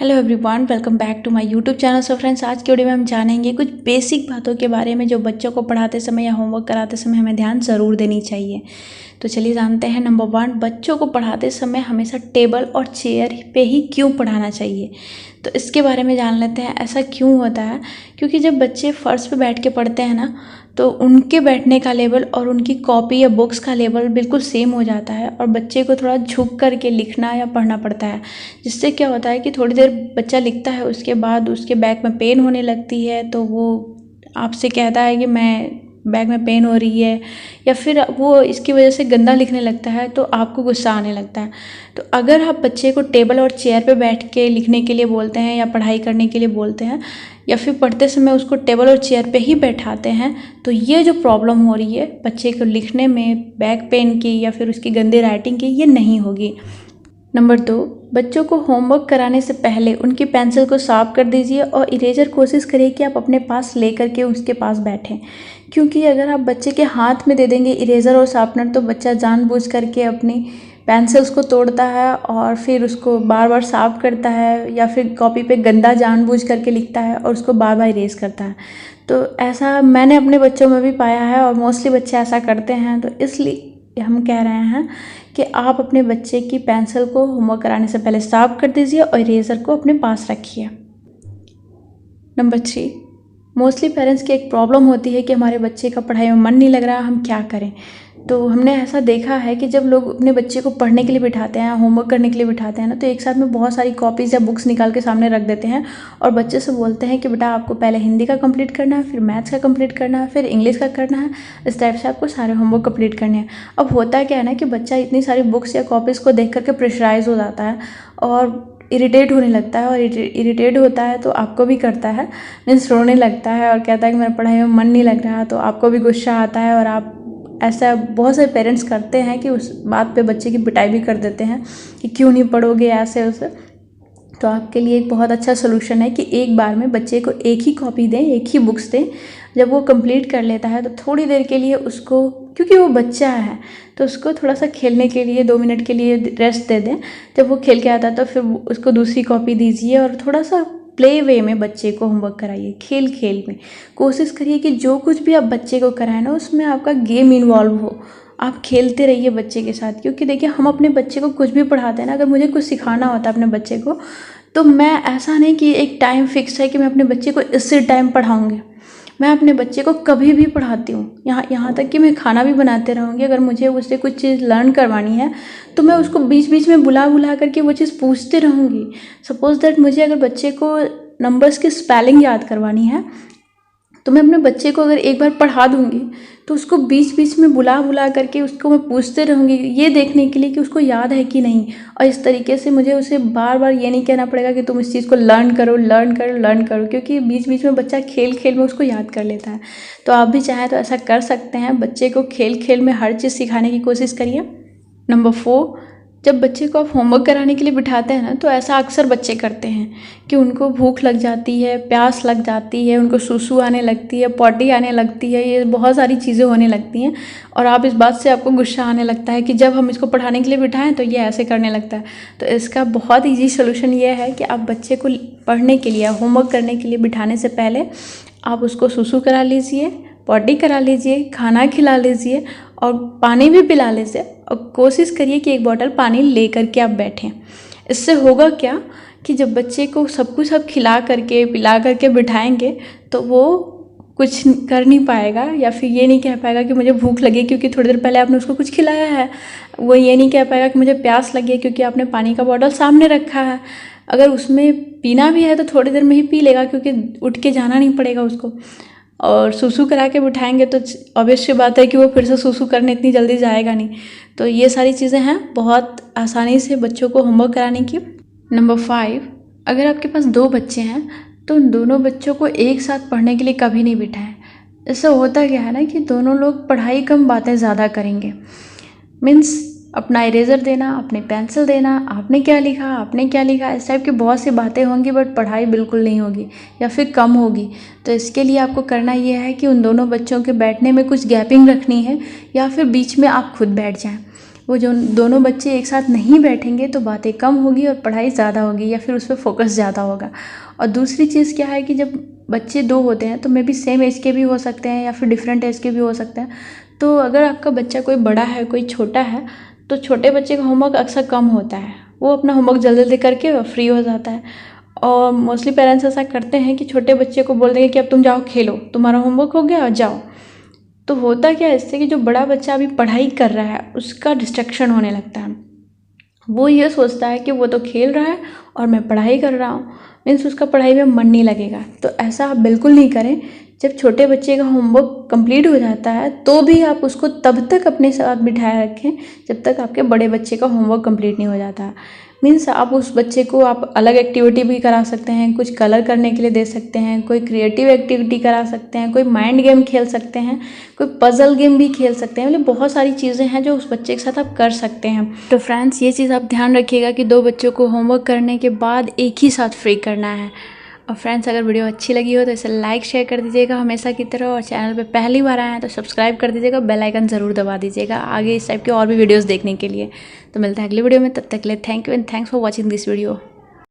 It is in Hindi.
Hello everyone, welcome back to my YouTube channel. So friends, आज की वीडियो में हम जानेंगे कुछ बेसिक बातों के बारे में जो बच्चों को पढ़ाते समय या होमवर्क कराते समय हमें ध्यान ज़रूर देनी चाहिए। तो चलिए जानते हैं। नंबर 1, बच्चों को पढ़ाते समय हमेशा टेबल और चेयर पे ही क्यों पढ़ाना चाहिए। तो इसके बारे में जान लेते हैं। ऐसा क्यों होता है? क्योंकि जब बच्चे फर्श पे बैठ के पढ़ते हैं ना, तो उनके बैठने का लेवल और उनकी कॉपी या बुक्स का लेवल बिल्कुल सेम हो जाता है और बच्चे को थोड़ा झुक करके लिखना या पढ़ना पड़ता है। जिससे क्या होता है कि थोड़ी देर बच्चा लिखता है, उसके बाद उसके बैक में पेन होने लगती है, तो वो आपसे कहता है कि मैं बैक में पेन हो रही है, या फिर वो इसकी वजह से गंदा लिखने लगता है, तो आपको गुस्सा आने लगता है। तो अगर आप बच्चे को टेबल और चेयर पे बैठ के लिखने के लिए बोलते हैं या पढ़ाई करने के लिए बोलते हैं, या फिर पढ़ते समय उसको टेबल और चेयर पे ही बैठाते हैं, तो ये जो प्रॉब्लम हो रही है बच्चे को लिखने में बैक पेन की या फिर उसकी गंदी राइटिंग की, ये नहीं होगी। नंबर 2, बच्चों को होमवर्क कराने से पहले उनकी पेंसिल को साफ कर दीजिए और इरेजर कोशिश करिए कि आप अपने पास ले करके उसके पास बैठें। क्योंकि अगर आप बच्चे के हाथ में दे देंगे इरेजर और शार्पनर, तो बच्चा जानबूझ करके अपनी पेंसिल्स को तोड़ता है और फिर उसको बार बार साफ करता है, या फिर कॉपी पे गंदा जानबूझ करके लिखता है और उसको बार बार इरेज करता है। तो ऐसा मैंने अपने बच्चों में भी पाया है और मोस्टली बच्चे ऐसा करते हैं। तो इसलिए हम कह रहे हैं कि आप अपने बच्चे की पेंसिल को होमवर्क कराने से पहले साफ कर दीजिए और इरेज़र को अपने पास रखिए। नंबर 3, मोस्टली पेरेंट्स की एक प्रॉब्लम होती है कि हमारे बच्चे का पढ़ाई में मन नहीं लग रहा, हम क्या करें। तो हमने ऐसा देखा है कि जब लोग अपने बच्चे को पढ़ने के लिए बिठाते हैं, होमवर्क करने के लिए बिठाते हैं ना, तो एक साथ में बहुत सारी कॉपीज़ या बुक्स निकाल के सामने रख देते हैं और बच्चे से बोलते हैं कि बेटा आपको पहले हिंदी का कंप्लीट करना है, फिर मैथ्स का कंप्लीट करना है, फिर इंग्लिश का करना है। इस टाइप से आपको सारे होमवर्क कंप्लीट करने हैं। अब होता क्या है ना कि बच्चा इतनी सारी बुक्स या कॉपीज़ को देख करके प्रेशराइज हो जाता है और इरिटेट होने लगता है, और इरिटेट होता है तो आपको भी करता है, मीन्स रोने लगता है और कहता है कि मेरा पढ़ाई में मन नहीं लग रहा। तो आपको भी गुस्सा आता है और आप ऐसा बहुत सारे पेरेंट्स करते हैं कि उस बात पे बच्चे की पिटाई भी कर देते हैं कि क्यों नहीं पढ़ोगे, ऐसे वैसे। तो आपके लिए एक बहुत अच्छा सोल्यूशन है कि एक बार में बच्चे को एक ही कॉपी दें, एक ही बुक्स दें। जब वो कंप्लीट कर लेता है तो थोड़ी देर के लिए उसको, क्योंकि वो बच्चा है, तो उसको थोड़ा सा खेलने के लिए 2 मिनट के लिए रेस्ट दे दें। जब वो खेल के आता है तो फिर उसको दूसरी कॉपी दीजिए और थोड़ा सा प्ले वे में बच्चे को होमवर्क कराइए। खेल खेल में कोशिश करिए कि जो कुछ भी आप बच्चे को कराएं ना, उसमें आपका गेम इन्वॉल्व हो। आप खेलते रहिए बच्चे के साथ। क्योंकि देखिए, हम अपने बच्चे को कुछ भी पढ़ाते हैं ना, अगर मुझे कुछ सिखाना होता है अपने बच्चे को, तो मैं ऐसा नहीं कि एक टाइम फिक्स है कि मैं अपने बच्चे को इससे टाइम पढ़ाऊँगी। मैं अपने बच्चे को कभी भी पढ़ाती हूँ, यहाँ तक कि मैं खाना भी बनाते रहूँगी। अगर मुझे उससे कुछ चीज़ लर्न करवानी है तो मैं उसको बीच बीच में बुला करके वो चीज़ पूछते रहूँगी। सपोज़ दैट मुझे अगर बच्चे को नंबर्स की स्पेलिंग याद करवानी है, तो मैं अपने बच्चे को अगर एक बार पढ़ा दूँगी तो उसको बीच बीच में बुला करके उसको मैं पूछते रहूँगी, ये देखने के लिए कि उसको याद है कि नहीं। और इस तरीके से मुझे उसे बार बार ये नहीं कहना पड़ेगा कि तुम इस चीज़ को लर्न करो, क्योंकि बीच बीच में बच्चा खेल खेल में उसको याद कर लेता है। तो आप भी चाहें तो ऐसा कर सकते हैं। बच्चे को खेल खेल में हर चीज़ सिखाने की कोशिश करिए। नंबर 4, जब बच्चे को आप होमवर्क कराने के लिए बिठाते हैं ना, तो ऐसा अक्सर बच्चे करते हैं कि उनको भूख लग जाती है, प्यास लग जाती है, उनको सुसु आने लगती है, पॉटी आने लगती है, ये बहुत सारी चीज़ें होने लगती हैं और आप इस बात से आपको गुस्सा आने लगता है कि जब हम इसको पढ़ाने के लिए बिठाएं तो ये ऐसे करने लगता है। तो इसका बहुत ईजी सोल्यूशन ये है कि आप बच्चे को पढ़ने के लिए, होमवर्क करने के लिए बिठाने से पहले आप उसको सुसु करा लीजिए, पॉटी करा लीजिए, खाना खिला लीजिए और पानी भी पिला लीजिए, और कोशिश करिए कि 1 बॉटल पानी ले करके आप बैठें। इससे होगा क्या कि जब बच्चे को सब कुछ आप खिला करके पिला करके बिठाएंगे तो वो कुछ कर नहीं पाएगा, या फिर ये नहीं कह पाएगा कि मुझे भूख लगी क्योंकि थोड़ी देर पहले आपने उसको कुछ खिलाया है। वो ये नहीं कह पाएगा कि मुझे प्यास लगी है क्योंकि आपने पानी का बॉटल सामने रखा है। अगर उसमें पीना भी है तो थोड़ी देर में ही पी लेगा, क्योंकि उठ के जाना नहीं पड़ेगा उसको। और सुसु करा के बिठाएंगे तो ऑब्वियस सी बात है कि वो फिर से सुसु करने इतनी जल्दी जाएगा नहीं। तो ये सारी चीज़ें हैं बहुत आसानी से बच्चों को होमवर्क कराने की। नंबर 5, अगर आपके पास 2 बच्चे हैं तो उन दोनों बच्चों को एक साथ पढ़ने के लिए कभी नहीं बिठाएं। इससे होता क्या है ना कि दोनों लोग पढ़ाई कम, बातें ज़्यादा करेंगे। मीन्स अपना इरेज़र देना, अपनी पेंसिल देना, आपने क्या लिखा, इस टाइप की बहुत सी बातें होंगी, बट पढ़ाई बिल्कुल नहीं होगी या फिर कम होगी। तो इसके लिए आपको करना ये है कि उन दोनों बच्चों के बैठने में कुछ गैपिंग रखनी है, या फिर बीच में आप खुद बैठ जाएं। वो जो दोनों बच्चे एक साथ नहीं बैठेंगे तो बातें कम होगी और पढ़ाई ज़्यादा होगी या फिर उस पर फोकस ज़्यादा होगा। और दूसरी चीज़ क्या है कि जब बच्चे दो होते हैं तो मे बी सेम एज के भी हो सकते हैं या फिर डिफरेंट एज के भी हो सकते हैं। तो अगर आपका बच्चा कोई बड़ा है कोई छोटा है तो छोटे बच्चे का होमवर्क अक्सर कम होता है, वो अपना होमवर्क जल्दी जल्दी करके फ्री हो जाता है। और मोस्टली पेरेंट्स ऐसा करते हैं कि छोटे बच्चे को बोल देंगे कि अब तुम जाओ खेलो, तुम्हारा होमवर्क हो गया जाओ। तो होता क्या है इससे कि जो बड़ा बच्चा अभी पढ़ाई कर रहा है उसका डिस्ट्रैक्शन होने लगता है। वो ये सोचता है कि वो तो खेल रहा है और मैं पढ़ाई कर रहा हूँ, मीन्स उसका पढ़ाई में मन नहीं लगेगा। तो ऐसा आप बिल्कुल नहीं करें। जब छोटे बच्चे का होमवर्क कंप्लीट हो जाता है तो भी आप उसको तब तक अपने साथ बिठाए रखें जब तक आपके बड़े बच्चे का होमवर्क कंप्लीट नहीं हो जाता। मीन्स आप उस बच्चे को आप अलग एक्टिविटी भी करा सकते हैं, कुछ कलर करने के लिए दे सकते हैं, कोई क्रिएटिव एक्टिविटी करा सकते हैं, कोई माइंड गेम खेल सकते हैं, कोई पजल गेम भी खेल सकते हैं। मतलब बहुत सारी चीज़ें हैं जो उस बच्चे के साथ आप कर सकते हैं। तो फ्रेंड्स ये चीज़ आप ध्यान रखिएगा कि दो बच्चों को होमवर्क करने के बाद एक ही साथ फ्री करना है। और फ्रेंड्स अगर वीडियो अच्छी लगी हो तो इसे लाइक शेयर कर दीजिएगा हमेशा की तरह, और चैनल पे पहली बार आए हैं तो सब्सक्राइब कर दीजिएगा, बेल आइकन ज़रूर दबा दीजिएगा आगे इस टाइप के और भी वीडियोस देखने के लिए। तो मिलते हैं अगली वीडियो में, तब तक के लिए thank you and thanks for watching this video.